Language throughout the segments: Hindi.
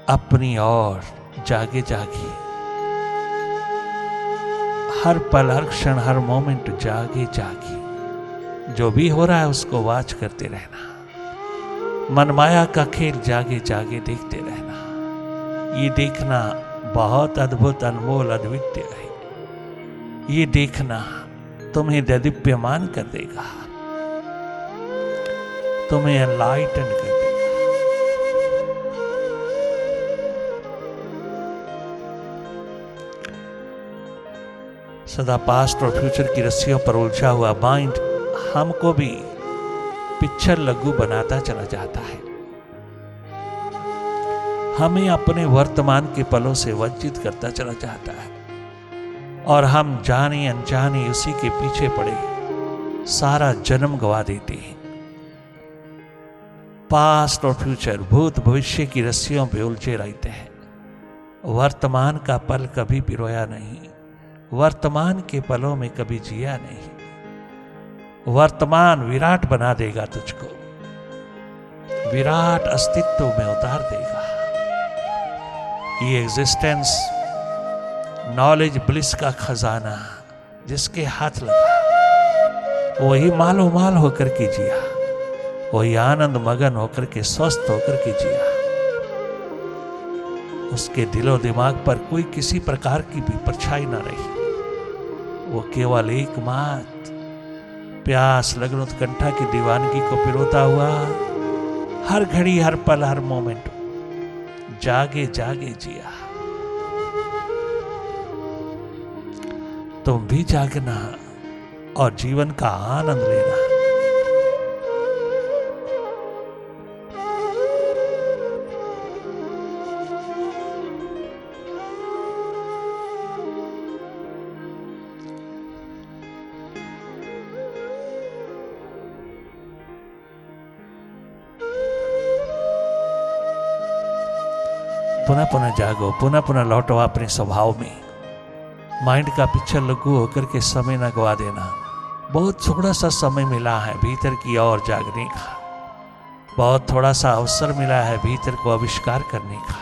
अपनी ओर जागे जागे, हर पल हर क्षण हर मोमेंट जागे जागे, जो भी हो रहा है उसको वॉच करते रहना। मनमाया का खेल जागे जागे देखते रहना। ये देखना बहुत अद्भुत अनमोल अद्वितीय है। ये देखना तुम्हें दैदीप्यमान कर देगा, तुम्हें एनलाइटन कर देगा। सदा पास्ट और फ्यूचर की रस्सियों पर उलझा हुआ माइंड हमको भी पिक्चर लघु बनाता चला जाता है। हमें अपने वर्तमान के पलों से वंचित करता चला जाता है और हम जाने अनजाने उसी के पीछे पड़े सारा जन्म गवा देते हैं। पास्ट और फ्यूचर, भूत भविष्य की रस्सियों पे उलझे रहते हैं। वर्तमान का पल कभी पिरोया नहीं, वर्तमान के पलों में कभी जिया नहीं। वर्तमान विराट बना देगा तुझको, विराट अस्तित्व में उतार देगा। ये एग्जिस्टेंस नॉलेज ब्लिस का खजाना जिसके हाथ लगा वही मालो माल होकर के जिया, वही आनंद मगन होकर के स्वस्थ होकर के जिया। उसके दिलो दिमाग पर कोई किसी प्रकार की भी परछाई न रही। वो केवल एकमात्र प्यास लगन उत्कंठा की दीवानगी को पिरोता हुआ हर घड़ी हर पल हर मोमेंट जागे जागे जिया। तुम भी जागना और जीवन का आनंद लेना। पुनः पुनः जागो, पुनः पुनः लौटो अपने स्वभाव में। माइंड का पिक्चर लघु होकर के समय न गवा देना। बहुत थोड़ा सा समय मिला है भीतर की ओर जागने का, बहुत थोड़ा सा अवसर मिला है भीतर को आविष्कार करने का,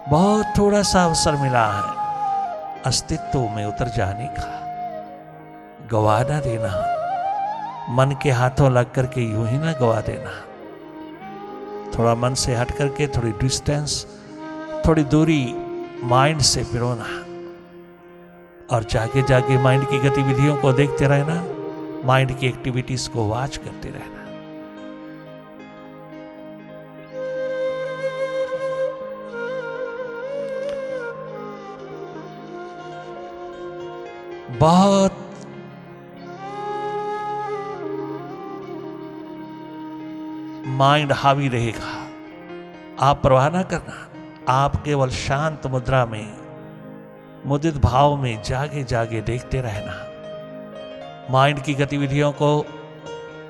बहुत थोड़ा सा अवसर मिला है अस्तित्व में उतर जाने का। गवा ना देना, मन के हाथों लग करके यूं ही ना गवा देना। थोड़ा मन से हट करके थोड़ी डिस्टेंस, थोड़ी दूरी माइंड से पिरोना और जागे जागे माइंड की गतिविधियों को देखते रहना, माइंड की एक्टिविटीज को वॉच करते रहना। बहुत माइंड हावी रहेगा, आप परवाह ना करना। आप केवल शांत मुद्रा में, मुदित भाव में जागे जागे देखते रहना। माइंड की गतिविधियों को,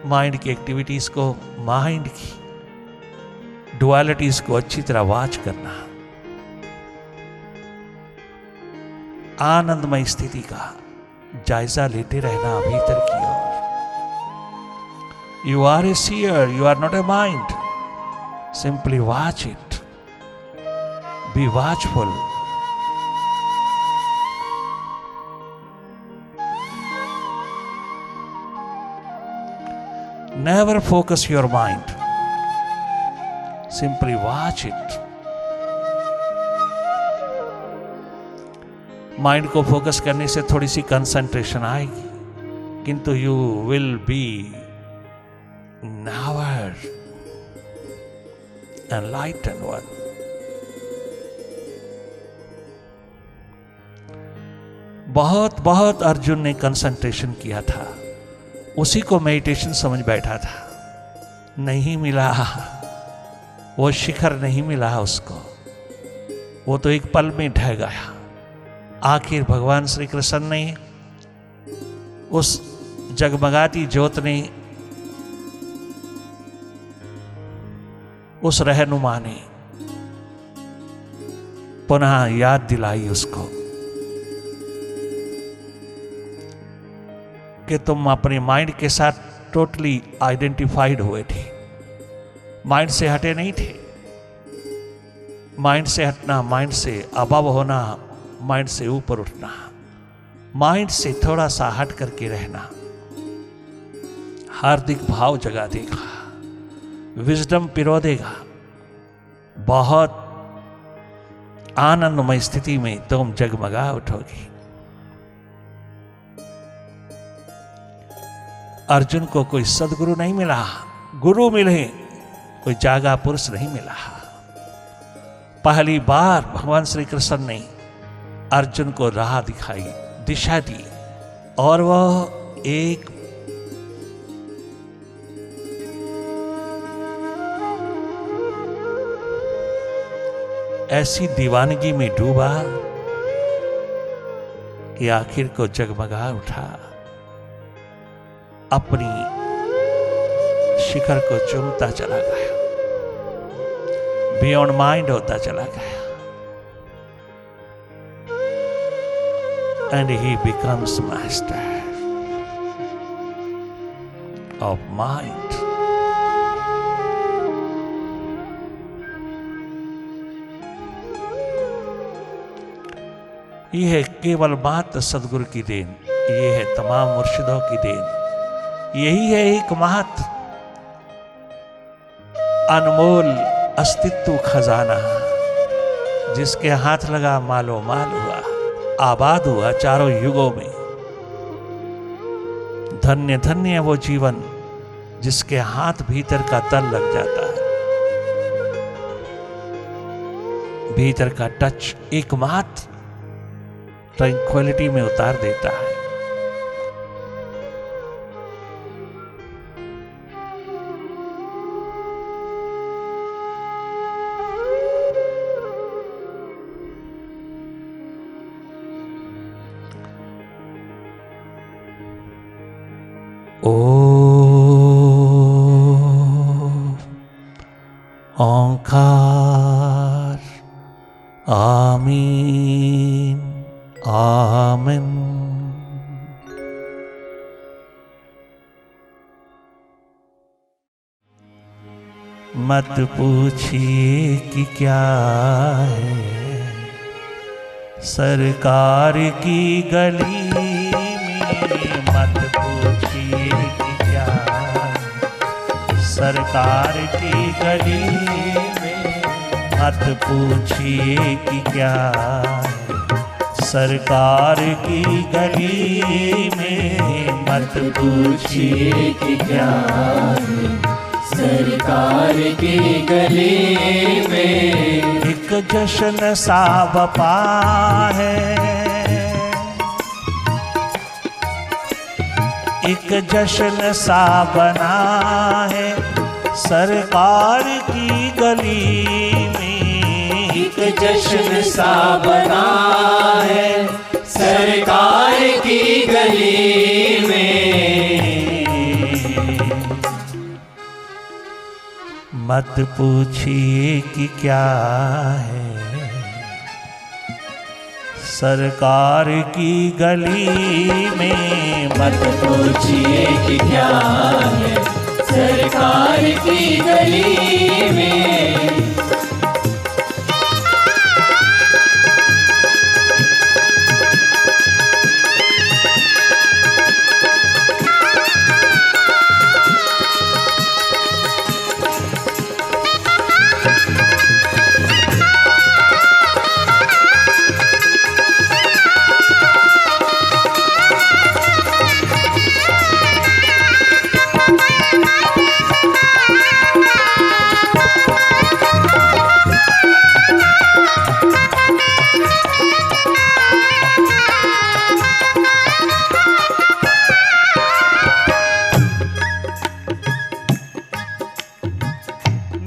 माइंड की एक्टिविटीज को, माइंड की डुअलिटीज को अच्छी तरह वॉच करना। आनंदमय स्थिति का जायजा लेते रहना भीतर की ओर। You are a seer, you are not a mind. Simply watch it. Be watchful. Never focus your mind. Simply watch it. Mind को फोकस करने से थोड़ी सी कंसंट्रेशन आएगी, किंतु you will be never enlightened one. बहुत बहुत अर्जुन ने कंसंट्रेशन किया था, उसी को मेडिटेशन समझ बैठा था, नहीं मिला, वो शिखर नहीं मिला उसको, वो तो एक पल में ढह गया। आखिर भगवान श्री कृष्ण ने, उस जगमगाती ज्योत ने, उस रहनुमा ने पुनः याद दिलाई उसको कि तुम अपने माइंड के साथ टोटली आइडेंटिफाइड हुए थे, माइंड से हटे नहीं थे। माइंड से हटना, माइंड से अबव होना, माइंड से ऊपर उठना, माइंड से थोड़ा सा हट करके रहना हार्दिक भाव जगा देगा, विजडम पिरो देगा। बहुत आनंदमय स्थिति में तुम जगमगा उठोगी। अर्जुन को कोई सदगुरु नहीं मिला, गुरु मिले, कोई जागा पुरुष नहीं मिला। पहली बार भगवान श्री कृष्ण ने अर्जुन को राह दिखाई, दिशा दी, और वह एक ऐसी दीवानगी में डूबा कि आखिर को जगमगा उठा, अपनी शिखर को चूमता चला गया, बियॉन्ड माइंड होता चला गया। And he becomes master of mind. ये है केवल मात्र सदगुरु की देन, ये है तमाम मुर्शिदों की देन, यही है एक मात्र अनमोल अस्तित्व खजाना, जिसके हाथ लगा मालो माल हुआ, आबाद हुआ चारों युगों में। धन्य धन्य है वो जीवन जिसके हाथ भीतर का तल लग जाता है, भीतर का टच एकमात्र ट्रैंक्विलिटी में उतार देता है। ओंकार आमीन आमीन। मत पूछिए कि क्या है सरकार की गली में, मत पूछिए कि क्या है सरकार की गली में, मत पूछिए कि क्या है सरकार की गली में, मत पूछिए कि क्या है सरकार की गली में। एक जश्न सा बपा है, एक जश्न सा बना है सरकार की गली में, एक जश्न सा बना है सरकार की गली में। मत पूछिए कि क्या है सरकार की गली में, मत पूछिए कि क्या है सरकार की गली में।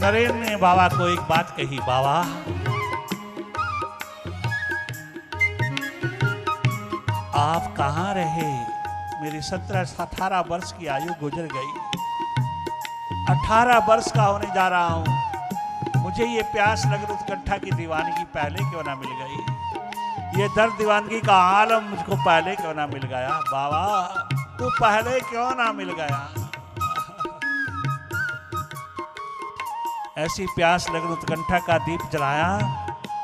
नरेंद्र ने बाबा को एक बात कही, बाबा आप कहाँ रहे, मेरी 17-18 वर्ष की आयु गुजर गई, 18 वर्ष का होने जा रहा हूं, मुझे ये प्यास लग उत्कंठा की दीवानगी पहले क्यों ना मिल गई, ये दर्द दीवानगी का आलम मुझको पहले क्यों ना मिल गया, बाबा तू पहले क्यों ना मिल गया। ऐसी प्यास लगन उत्कंठा का दीप जलाया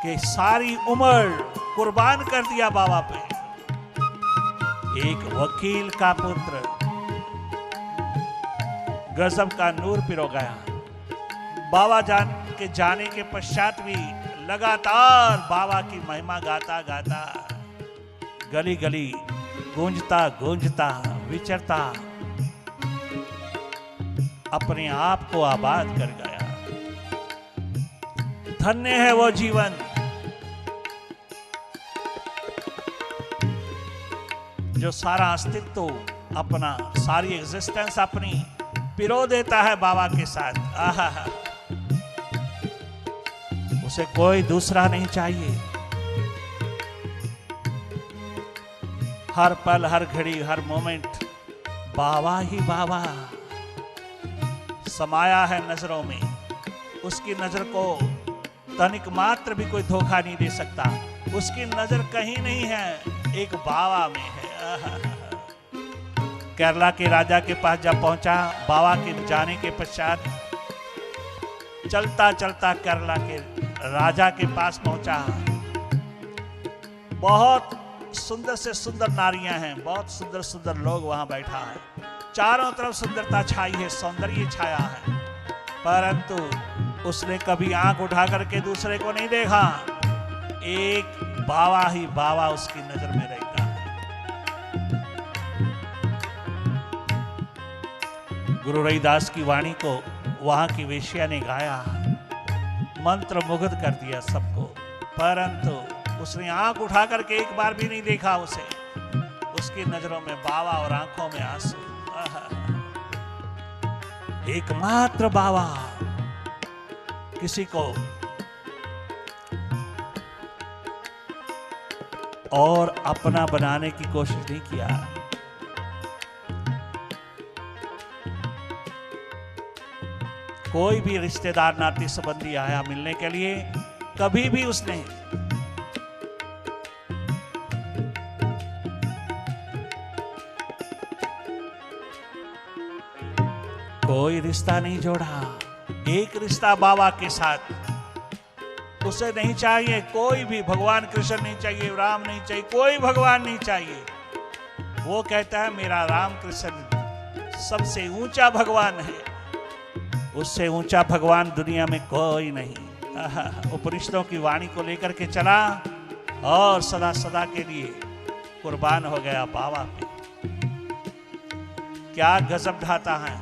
कि सारी उम्र कुर्बान कर दिया बाबा पे। एक वकील का पुत्र गजब का नूर पिरो गया। बाबा के जाने के पश्चात भी लगातार बाबा की महिमा गाता गाता गली गली गूंजता गूंजता विचरता अपने आप को आबाद कर गया। धन्य है वो जीवन जो सारा अस्तित्व अपना, सारी एग्जिस्टेंस अपनी पिरो देता है बाबा के साथ। आहा, उसे कोई दूसरा नहीं चाहिए। हर पल, हर घड़ी, हर मोमेंट बाबा ही बाबा समाया है नजरों में। उसकी नजर को तनिक मात्र भी कोई धोखा नहीं दे सकता। उसकी नजर कहीं नहीं है, एक बाबा में है। केरला के राजा के पास जब पहुंचा, बाबा के जाने के पश्चात चलता चलता केरला के राजा के पास पहुंचा। बहुत सुंदर से सुंदर नारियां हैं, बहुत सुंदर सुंदर लोग वहां बैठा है। चारों तरफ सुंदरता छाई है, सौंदर्य छाया है, परंतु उसने कभी आंख उठा करके दूसरे को नहीं देखा। एक बाबा ही बाबा उसकी नजर में रहता है। गुरु रविदास की वाणी को वहां की वेश्या ने गाया, मंत्र मुग्ध कर दिया सबको, परंतु उसने आंख उठा करके एक बार भी नहीं देखा उसे। उसकी नजरों में बाबा और आंखों में आंसू। एकमात्र बाबा, किसी को और अपना बनाने की कोशिश नहीं किया। कोई भी रिश्तेदार, नाती संबंधी आया मिलने के लिए, कभी भी उसने कोई रिश्ता नहीं जोड़ा। एक रिश्ता बाबा के साथ उसे नहीं चाहिए। कोई भी, भगवान कृष्ण नहीं चाहिए, राम नहीं चाहिए, कोई भगवान नहीं चाहिए। वो कहता है मेरा राम कृष्ण सबसे ऊंचा भगवान है, उससे ऊंचा भगवान दुनिया में कोई नहीं। उपनिषदों की वाणी को लेकर के चला और सदा सदा के लिए कुर्बान हो गया बाबा पे। क्या गजब ढाता है।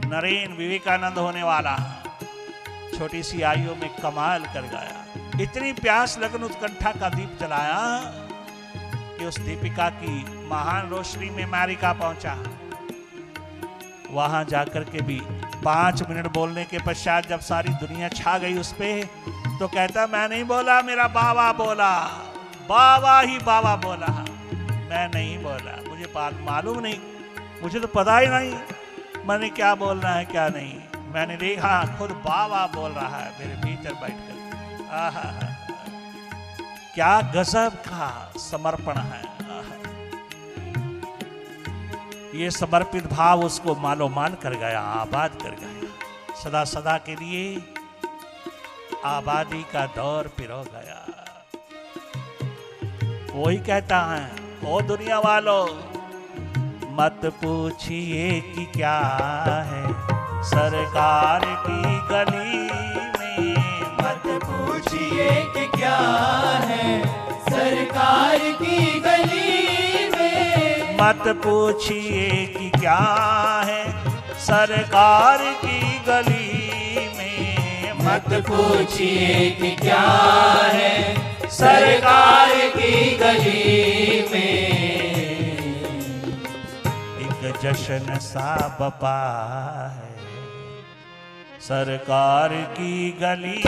नरेन विवेकानंद होने वाला, छोटी सी आयु में कमाल कर गया। इतनी प्यास लगन उत्कंठा का दीप जलाया कि उस दीपिका की महान रोशनी में अमेरिका पहुंचा। वहां जाकर के भी 5 मिनट बोलने के पश्चात जब सारी दुनिया छा गई उस पे, तो कहता मैं नहीं बोला, मेरा बाबा बोला, बाबा ही बाबा बोला, मैं नहीं बोला। मुझे बात मालूम नहीं, मुझे तो पता ही नहीं मैंने क्या बोलना है क्या नहीं। मैंने देखा खुद बाबा बोल रहा है मेरे भीतर बैठकर। आहा, क्या गजब का समर्पण है। ये समर्पित भाव उसको मालो माल कर गया, आबाद कर गया। सदा सदा के लिए आबादी का दौर पिरो गया। वही कहता है, ओ दुनिया वालों मत पूछिए कि क्या है सरकार की गली में। मत पूछिए कि क्या है सरकार की गली में। मत पूछिए कि क्या है सरकार की गली में। मत पूछिए कि क्या है सरकार की गली में। जश्न सा बपा है सरकार की गली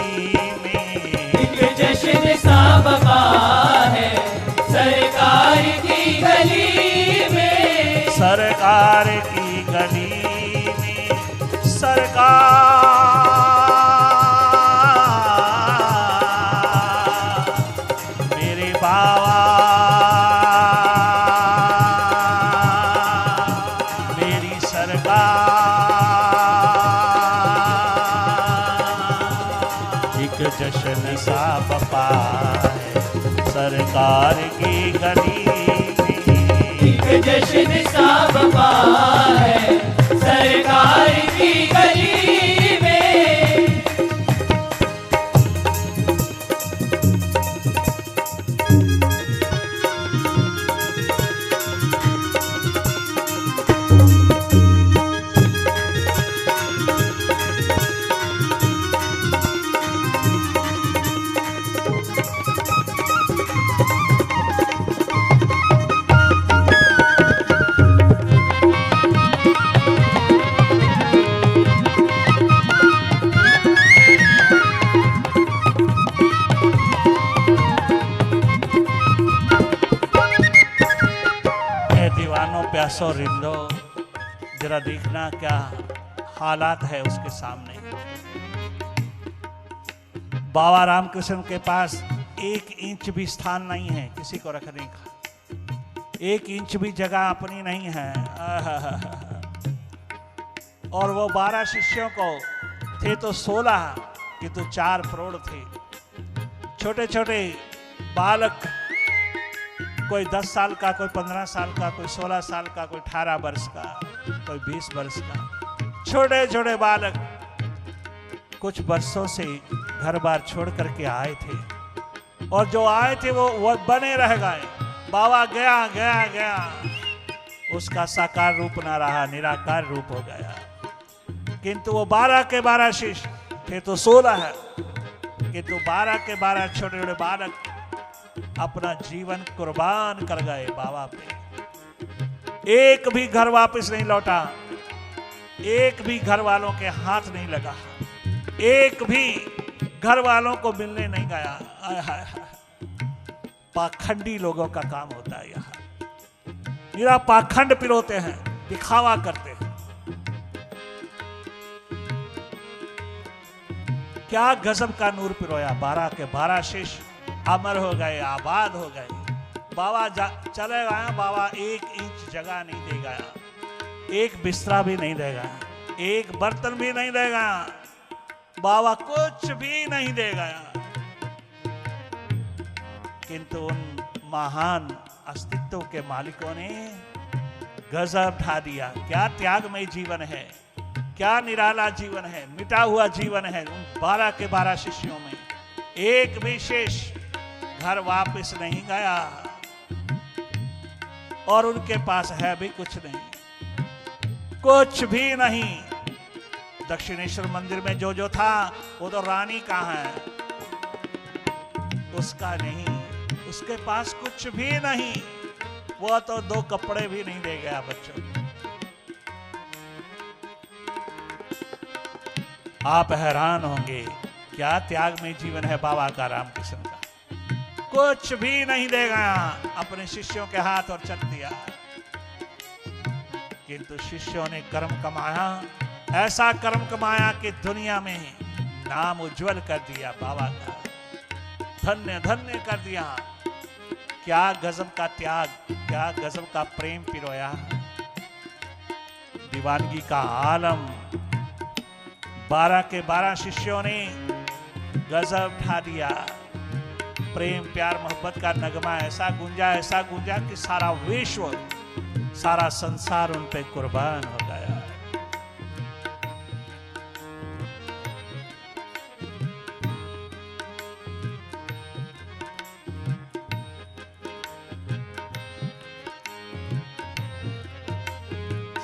में। एक जश्न सा बपा है सरकार की गली में। सरकार की गली में सरकार मेरे बाबा जश्न सा बपा सरकार की गली में एक जश्न सा बपा है सरकार की गली में। प्यासो रिंदो, जरा देखना क्या हालात है उसके सामने। बाबा रामकृष्ण के पास 1 इंच भी स्थान नहीं है किसी को रखने का, 1 इंच भी जगह अपनी नहीं है। और वो 12 शिष्यों को थे तो 16 किंतु 4 प्रौढ़ थे, छोटे छोटे बालक, कोई 10 साल का, कोई 15 साल का, कोई 16 साल का, कोई 18 वर्ष का, कोई 20 वर्ष का, छोटे छोटे बालक कुछ वर्षों से घर बार छोड़ करके आए थे, और जो आए थे वो बने रह गए। बाबा गया गया गया, उसका साकार रूप ना रहा, निराकार रूप हो गया। किंतु वो 12 के 12 शिष्य थे तो 16 है, किंतु 12 के 12 छोटे छोटे बालक अपना जीवन कुर्बान कर गए बाबा पे। एक भी घर वापस नहीं लौटा, एक भी घर वालों के हाथ नहीं लगा, एक भी घर वालों को मिलने नहीं गया। आय हाय हाय, पाखंडी लोगों का काम होता है यहाँ, मेरा पाखंड पिरोते हैं, दिखावा करते हैं। क्या गजब का नूर पिरोया, 12 के 12 शिष्य अमर हो गए, आबाद हो गए। बाबा चले गए, बाबा 1 इंच जगह नहीं दे गया, एक बिस्तरा भी नहीं देगा, एक बर्तन भी नहीं देगा, बाबा कुछ भी नहीं दे गया। किंतु उन महान अस्तित्व के मालिकों ने गजब ढा दिया। क्या त्यागमय जीवन है, क्या निराला जीवन है, मिटा हुआ जीवन है। उन 12 के 12 शिष्यों में एक भी शेष घर वापस नहीं गया, और उनके पास है भी कुछ नहीं, कुछ भी नहीं। दक्षिणेश्वर मंदिर में जो था वो तो रानी का है, उसका नहीं, उसके पास कुछ भी नहीं, वो तो 2 कपड़े भी नहीं दे गया बच्चों को। आप हैरान होंगे, क्या त्याग में जीवन है बाबा का, रामकृष्ण का। कुछ भी नहीं दे गया, अपने शिष्यों के हाथ और चल दिया। किंतु शिष्यों ने कर्म कमाया, ऐसा कर्म कमाया कि दुनिया में नाम उज्जवल कर दिया बाबा का, धन्य धन्य कर दिया। क्या गजब का त्याग, क्या गजब का प्रेम पिरोया, दीवानगी का आलम। 12 के 12 शिष्यों ने गजब ढा दिया। प्रेम प्यार मोहब्बत का नगमा ऐसा गूंजा कि सारा विश्व, सारा संसार उन पे कुर्बान हो गया।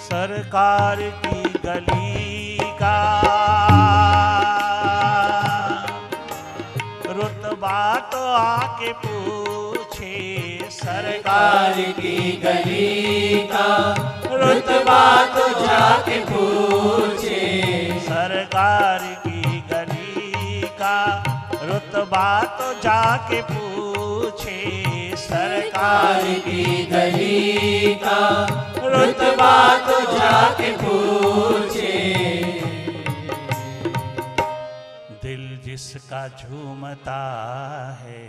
सरकार की गली का रुतबा तो आके पूछे, सरकार की गली का रुतबा तो जाके पूछे, सरकार की गली का रुतबा तो जाके पूछे, सरकार की गली का रुतबा तो जाके पूछे। दिल जिसका झूमता है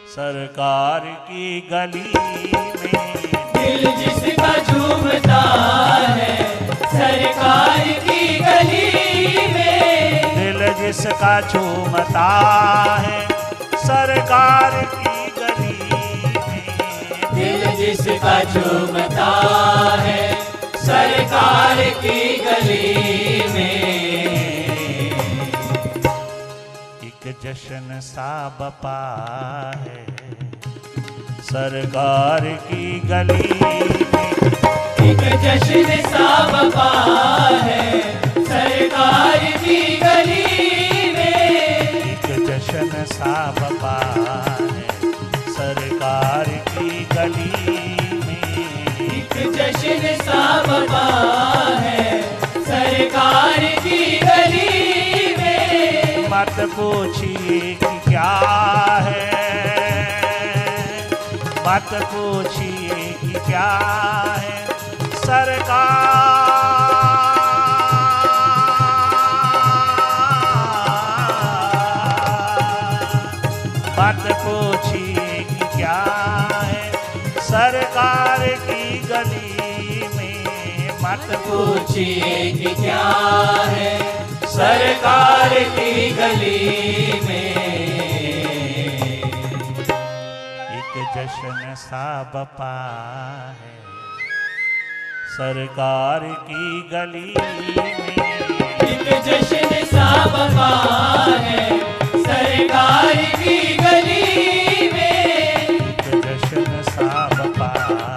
सरकार की गली में, दिल जिसका झूमता है सरकार की गली में, दिल जिसका झूमता है सरकार की गली में। दिल जिसका झूमता है सरकार की गली में। एक जश्न सा बपा है सरकार की गली में। एक जश्न सा बपा है सरकार की गली में। एक जश्न सा बपा है सरकार की गली में। एक जश्न सा बपा है सरकार की गली में। मत पूछिए कि क्या है, मत पूछिए कि क्या है सरकार। मत पूछिए कि क्या है सरकार की गली में। मत पूछिए कि क्या है सरकार की गली में। एक जश्न सा बपा है सरकार की गली में। एक जश्न सा बपा है सरकार की गली में। एक जश्न सा बपा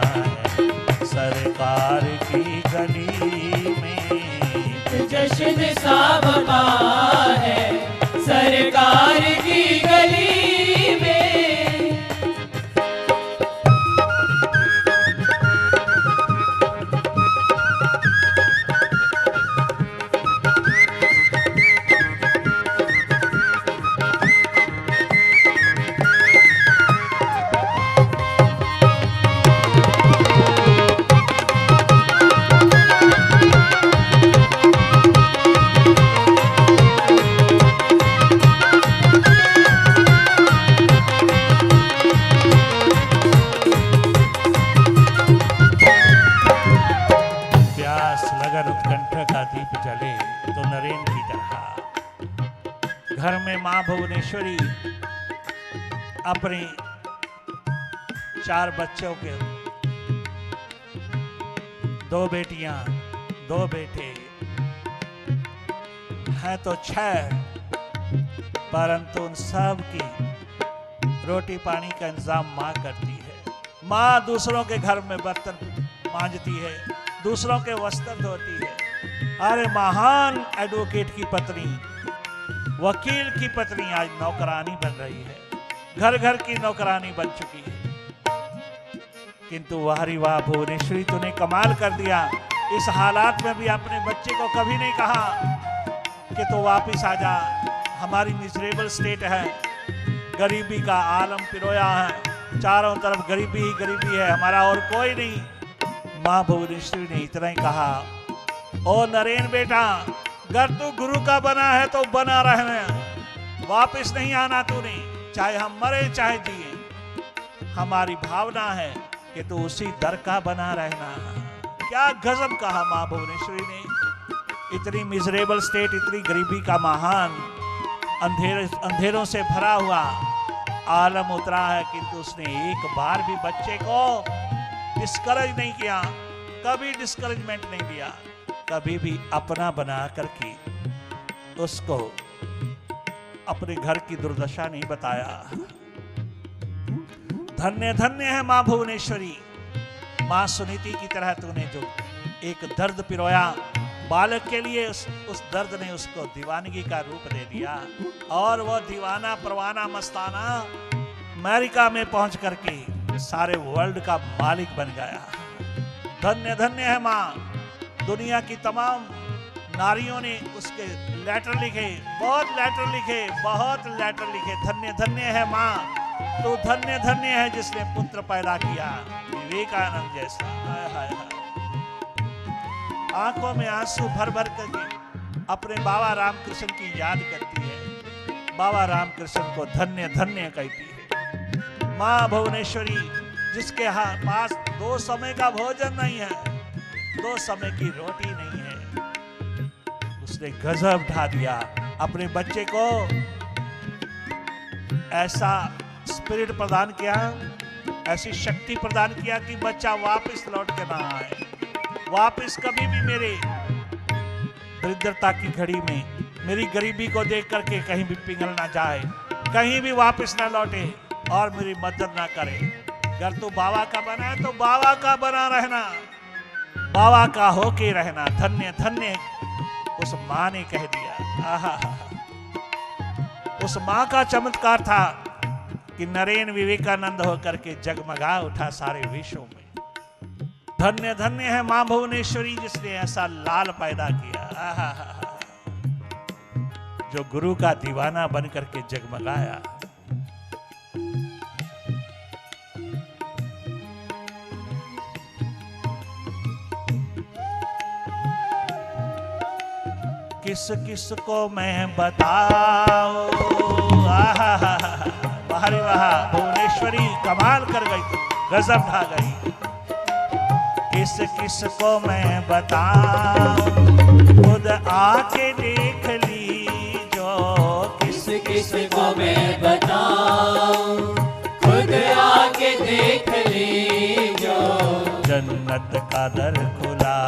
है सरकार की गली में। जश्न सा बपा है सरकार की गली में। घर में मां भुवनेश्वरी अपने 4 बच्चों के 2 बेटियां 2 बेटे हैं तो 6, परंतु उन सब की रोटी पानी का इंतजाम मां करती है। मां दूसरों के घर में बर्तन मांजती है, दूसरों के वस्त्र धोती है। अरे महान एडवोकेट की पत्नी, वकील की पत्नी आज नौकरानी बन रही है, घर घर की नौकरानी बन चुकी है। किंतु वारी वाह भुवनेश्वरी, तूने कमाल कर दिया। इस हालात में भी अपने बच्चे को कभी नहीं कहा कि तू वापिस आ जा, हमारी मिजरेबल स्टेट है, गरीबी का आलम पिरोया है, चारों तरफ गरीबी ही गरीबी है, हमारा और कोई नहीं। मां भुवनेश्वरी ने इतना ही कहा, ओ नरेन बेटा, अगर तू गुरु का बना है तो बना रहना, वापिस नहीं आना तूने, चाहे हम मरे चाहे जिए। हमारी भावना है कि तू उसी दर का बना रहना। क्या गजब कहा मां भुवनेश्वरी ने। इतनी मिजरेबल स्टेट, इतनी गरीबी का महान अंधेरों से भरा हुआ आलम उतरा है, किंतु उसने एक बार भी बच्चे को डिस्करेज नहीं किया, कभी डिस्करेजमेंट नहीं दिया, कभी भी अपना बना करके उसको अपने घर की दुर्दशा नहीं बताया। धन्य धन्य है मां भुवनेश्वरी। मां सुनीति की तरह तूने जो एक दर्द पिरोया बालक के लिए, उस दर्द ने उसको दीवानगी का रूप दे दिया, और वह दीवाना परवाना मस्ताना अमेरिका में पहुंच करके सारे वर्ल्ड का मालिक बन गया। धन्य धन्य है मां। दुनिया की तमाम नारियों ने उसके लेटर लिखे, बहुत लेटर लिखे, बहुत लेटर लिखे। धन्य धन्य है मां, तो धन्य धन्य है जिसने पुत्र पैदा किया, विवेकानंद जैसा। हाय हाय हाय। आंखों में आंसू भर भर करके अपने बाबा रामकृष्ण की याद करती है, बाबा रामकृष्ण को धन्य धन्य कहती है। मां भुवनेश्वरी जिसके पास 2 समय का भोजन नहीं है, 2 समय की रोटी नहीं है, उसने गजब ढा दिया। अपने बच्चे को ऐसा स्पिरिट प्रदान किया, ऐसी शक्ति प्रदान किया कि बच्चा वापस लौट के ना आए, वापस कभी भी मेरे दरिद्रता की घड़ी में मेरी गरीबी को देख करके कहीं भी पिघल ना जाए, कहीं भी वापस ना लौटे और मेरी मदद ना करे। अगर तू बाबा का बना है तो बाबा का बना रहना, बाबा का होके रहना। धन्य धन्य उस माँ ने कह दिया। आहा, उस माँ का चमत्कार था कि नरेन विवेकानंद होकर के जगमगा उठा सारे विश्व में। धन्य धन्य है मां भुवनेश्वरी जिसने ऐसा लाल पैदा किया। आहा, जो गुरु का दीवाना बन करके जगमगाया। किस किस को मैं बताऊं, वाह रे वाह, भुवनेश्वरी कमाल कर गई, गजब ढा गई। किस किस को मैं बताऊं, खुद आके देख लीजो। किस किस को मैं बताऊं, खुद आके देख लीजो। जन्नत का दर खुला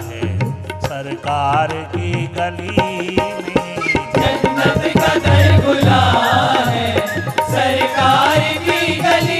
है सरकार की गली में। जन्नत का दर खुला है सरकार की गली